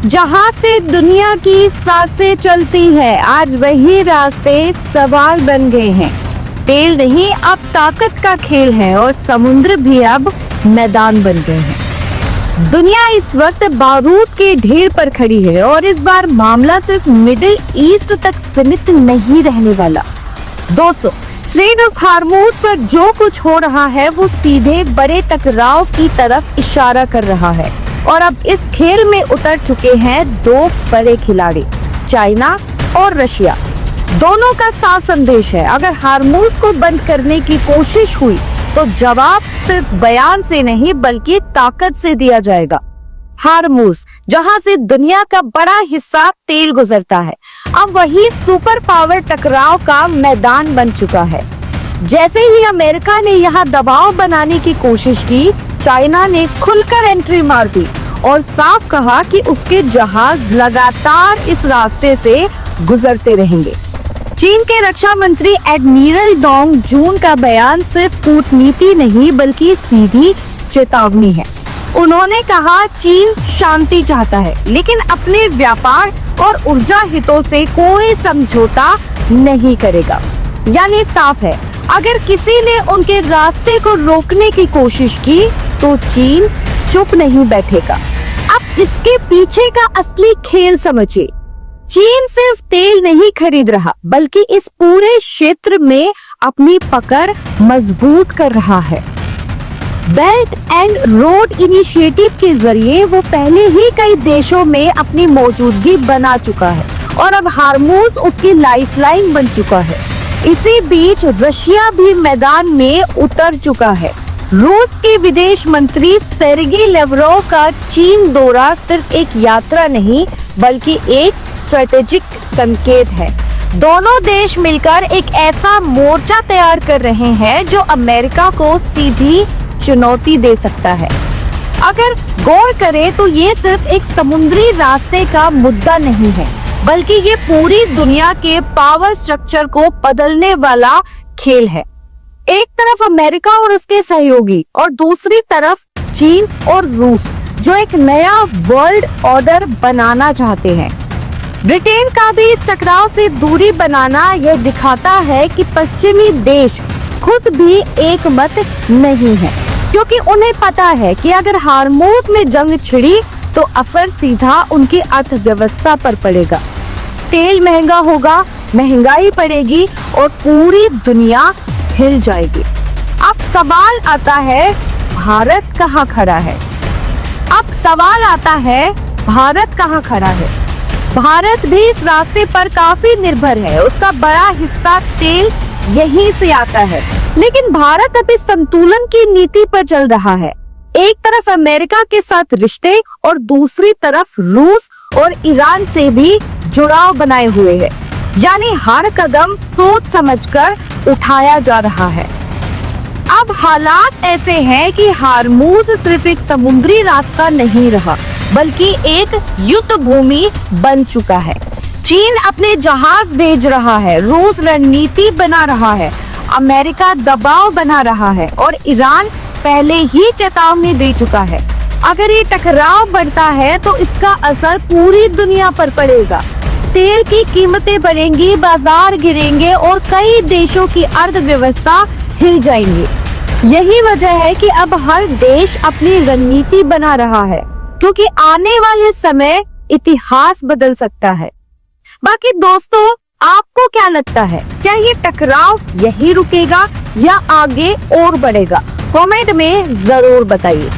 जहां से दुनिया की सांसें चलती है, आज वही रास्ते सवाल बन गए हैं। तेल नहीं, अब ताकत का खेल है और समुद्र भी अब मैदान बन गए हैं। दुनिया इस वक्त बारूद के ढेर पर खड़ी है और इस बार मामला सिर्फ मिडिल ईस्ट तक सीमित नहीं रहने वाला। दोस्तों, स्ट्रेट ऑफ हार्मूज पर जो कुछ हो रहा है वो सीधे बड़े टकराव की तरफ इशारा कर रहा है और अब इस खेल में उतर चुके हैं दो बड़े खिलाड़ी, चाइना और रशिया। दोनों का साफ संदेश है, अगर हार्मूज को बंद करने की कोशिश हुई तो जवाब सिर्फ बयान से नहीं बल्कि ताकत से दिया जाएगा। हार्मूज, जहां से दुनिया का बड़ा हिस्सा तेल गुजरता है, अब वही सुपर पावर टकराव का मैदान बन चुका है। जैसे ही अमेरिका ने यहाँ दबाव बनाने की कोशिश की, चाइना ने खुलकर एंट्री मार दी और साफ कहा कि उसके जहाज लगातार इस रास्ते से गुजरते रहेंगे। चीन के रक्षा मंत्री एडमिरल डोंग जून का बयान सिर्फ कूटनीति नहीं बल्कि सीधी चेतावनी है। उन्होंने कहा, चीन शांति चाहता है लेकिन अपने व्यापार और ऊर्जा हितों से कोई समझौता नहीं करेगा। यानी साफ है, अगर किसी ने उनके रास्ते को रोकने की कोशिश की तो चीन चुप नहीं बैठेगा। अब इसके पीछे का असली खेल समझिए। चीन सिर्फ तेल नहीं खरीद रहा बल्कि इस पूरे क्षेत्र में अपनी पकड़ मजबूत कर रहा है। बेल्ट एंड रोड इनिशिएटिव के जरिए वो पहले ही कई देशों में अपनी मौजूदगी बना चुका है और अब हार्मूज उसकी लाइफलाइन बन चुका है। इसी बीच रशिया भी मैदान में उतर चुका है। रूस के विदेश मंत्री सेर्गी लेवरोव का चीन दौरा सिर्फ एक यात्रा नहीं बल्कि एक स्ट्रेटेजिक संकेत है। दोनों देश मिलकर एक ऐसा मोर्चा तैयार कर रहे हैं जो अमेरिका को सीधी चुनौती दे सकता है। अगर गौर करें तो ये सिर्फ एक समुद्री रास्ते का मुद्दा नहीं है बल्कि ये पूरी दुनिया के पावर स्ट्रक्चर को बदलने वाला खेल है। एक तरफ अमेरिका और उसके सहयोगी और दूसरी तरफ चीन और रूस जो एक नया वर्ल्ड ऑर्डर बनाना चाहते हैं। ब्रिटेन का भी इस टकराव से दूरी बनाना यह दिखाता है कि पश्चिमी देश खुद भी एक मत नहीं है, क्योंकि उन्हें पता है कि अगर हार्मूज में जंग छिड़ी तो असर सीधा उनकी अर्थव्यवस्था पर पड़ेगा। तेल महंगा होगा, महंगाई बढ़ेगी और पूरी दुनिया हिल जाएगी। अब सवाल आता है, भारत कहाँ खड़ा है? भारत कहाँ खड़ा है? भारत भी इस रास्ते पर काफी निर्भर है। उसका बड़ा हिस्सा तेल यहीं से आता है, लेकिन भारत अभी संतुलन की नीति पर चल रहा है। एक तरफ अमेरिका के साथ रिश्ते और दूसरी तरफ रूस और ईरान से भी जुड़ाव बनाए हुए है। यानी हर कदम सोच समझकर उठाया जा रहा है। अब हालात ऐसे हैं कि हार्मूज सिर्फ एक समुद्री रास्ता नहीं रहा बल्कि एक युद्ध भूमि बन चुका है। चीन अपने जहाज भेज रहा है, रूस रणनीति बना रहा है, अमेरिका दबाव बना रहा है और ईरान पहले ही चेतावनी दे चुका है। अगर ये टकराव बढ़ता है तो इसका असर पूरी दुनिया पर पड़ेगा। तेल की कीमतें बढ़ेंगी, बाजार गिरेंगे और कई देशों की अर्थव्यवस्था हिल जाएंगी। यही वजह है कि अब हर देश अपनी रणनीति बना रहा है, क्योंकि आने वाले समय इतिहास बदल सकता है। बाकी दोस्तों, आपको क्या लगता है? क्या ये टकराव यही रुकेगा या आगे और बढ़ेगा? कमेंट में जरूर बताइए।